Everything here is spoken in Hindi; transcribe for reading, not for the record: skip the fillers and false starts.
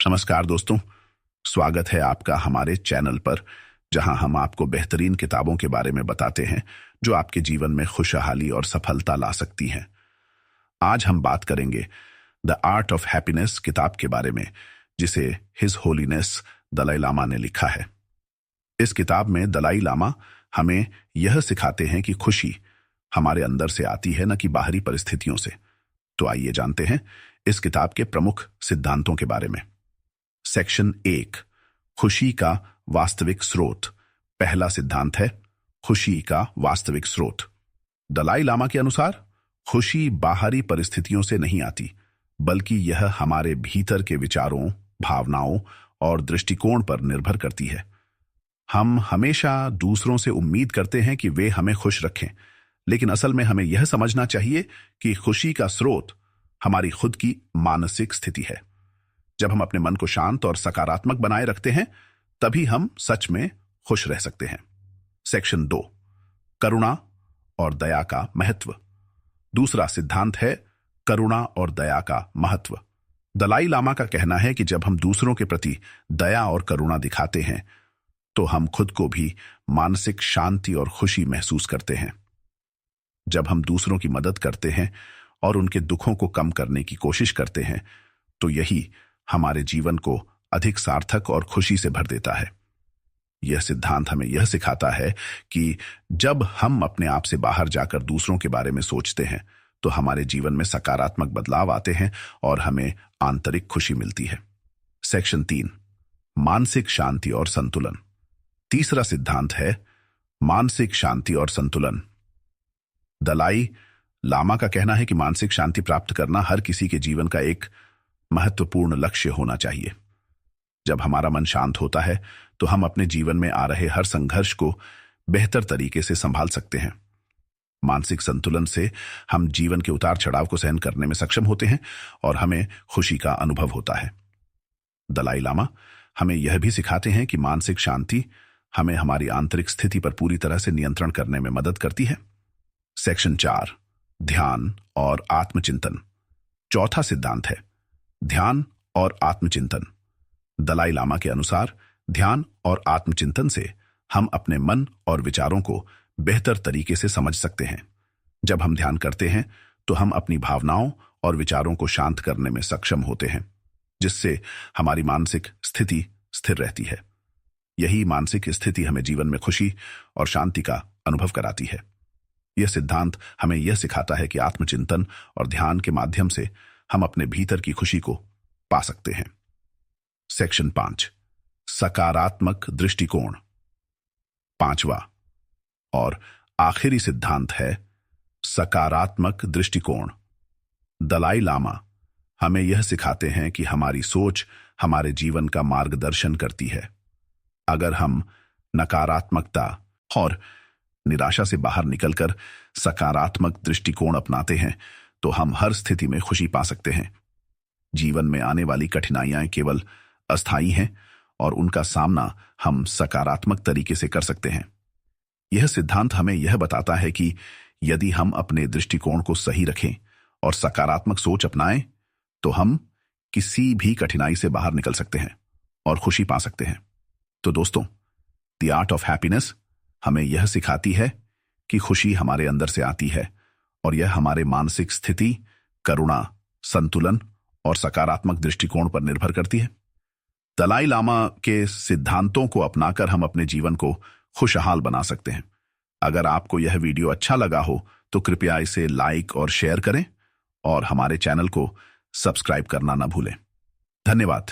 नमस्कार दोस्तों, स्वागत है आपका हमारे चैनल पर, जहां हम आपको बेहतरीन किताबों के बारे में बताते हैं जो आपके जीवन में खुशहाली और सफलता ला सकती हैं। आज हम बात करेंगे द आर्ट ऑफ हैप्पीनेस किताब के बारे में, जिसे हिज होलीनेस दलाई लामा ने लिखा है। इस किताब में दलाई लामा हमें यह सिखाते हैं कि खुशी हमारे अंदर से आती है, न कि बाहरी परिस्थितियों से। तो आइए जानते हैं इस किताब के प्रमुख सिद्धांतों के बारे में। सेक्शन 1, खुशी का वास्तविक स्रोत। पहला सिद्धांत है खुशी का वास्तविक स्रोत। दलाई लामा के अनुसार खुशी बाहरी परिस्थितियों से नहीं आती, बल्कि यह हमारे भीतर के विचारों, भावनाओं और दृष्टिकोण पर निर्भर करती है। हम हमेशा दूसरों से उम्मीद करते हैं कि वे हमें खुश रखें, लेकिन असल में हमें यह समझना चाहिए कि खुशी का स्रोत हमारी खुद की मानसिक स्थिति है। जब हम अपने मन को शांत और सकारात्मक बनाए रखते हैं, तभी हम सच में खुश रह सकते हैं। सेक्शन 2, करुणा और दया का महत्व। दूसरा सिद्धांत है करुणा और दया का महत्व। दलाई लामा का कहना है कि जब हम दूसरों के प्रति दया और करुणा दिखाते हैं, तो हम खुद को भी मानसिक शांति और खुशी महसूस करते हैं। जब हम दूसरों की मदद करते हैं और उनके दुखों को कम करने की कोशिश करते हैं, तो यही हमारे जीवन को अधिक सार्थक और खुशी से भर देता है। यह सिद्धांत हमें यह सिखाता है कि जब हम अपने आप से बाहर जाकर दूसरों के बारे में सोचते हैं, तो हमारे जीवन में सकारात्मक बदलाव आते हैं और हमें आंतरिक खुशी मिलती है। सेक्शन 3, मानसिक शांति और संतुलन। तीसरा सिद्धांत है मानसिक शांति और संतुलन। दलाई लामा का कहना है कि मानसिक शांति प्राप्त करना हर किसी के जीवन का एक महत्वपूर्ण लक्ष्य होना चाहिए। जब हमारा मन शांत होता है, तो हम अपने जीवन में आ रहे हर संघर्ष को बेहतर तरीके से संभाल सकते हैं। मानसिक संतुलन से हम जीवन के उतार चढ़ाव को सहन करने में सक्षम होते हैं और हमें खुशी का अनुभव होता है। दलाई लामा हमें यह भी सिखाते हैं कि मानसिक शांति हमें हमारी आंतरिक स्थिति पर पूरी तरह से नियंत्रण करने में मदद करती है। सेक्शन 4, ध्यान और आत्मचिंतन। चौथा सिद्धांत है ध्यान और आत्मचिंतन। दलाई लामा के अनुसार ध्यान और आत्मचिंतन से हम अपने मन और विचारों को बेहतर तरीके से समझ सकते हैं। जब हम ध्यान करते हैं, तो हम अपनी भावनाओं और विचारों को शांत करने में सक्षम होते हैं, जिससे हमारी मानसिक स्थिति स्थिर रहती है। यही मानसिक स्थिति हमें जीवन में खुशी और शांति का अनुभव कराती है। यह सिद्धांत हमें यह सिखाता है कि आत्मचिंतन और ध्यान के माध्यम से हम अपने भीतर की खुशी को पा सकते हैं। सेक्शन 5, सकारात्मक दृष्टिकोण। पांचवा और आखिरी सिद्धांत है सकारात्मक दृष्टिकोण। दलाई लामा हमें यह सिखाते हैं कि हमारी सोच हमारे जीवन का मार्गदर्शन करती है। अगर हम नकारात्मकता और निराशा से बाहर निकलकर सकारात्मक दृष्टिकोण अपनाते हैं, तो हम हर स्थिति में खुशी पा सकते हैं। जीवन में आने वाली कठिनाइयां केवल अस्थायी हैं और उनका सामना हम सकारात्मक तरीके से कर सकते हैं। यह सिद्धांत हमें यह बताता है कि यदि हम अपने दृष्टिकोण को सही रखें और सकारात्मक सोच अपनाएं, तो हम किसी भी कठिनाई से बाहर निकल सकते हैं और खुशी पा सकते हैं। तो दोस्तों, द आर्ट ऑफ हैप्पीनेस हमें यह सिखाती है कि खुशी हमारे अंदर से आती है और यह हमारे मानसिक स्थिति, करुणा, संतुलन और सकारात्मक दृष्टिकोण पर निर्भर करती है। दलाई लामा के सिद्धांतों को अपनाकर हम अपने जीवन को खुशहाल बना सकते हैं। अगर आपको यह वीडियो अच्छा लगा हो, तो कृपया इसे लाइक और शेयर करें और हमारे चैनल को सब्सक्राइब करना न भूलें। धन्यवाद।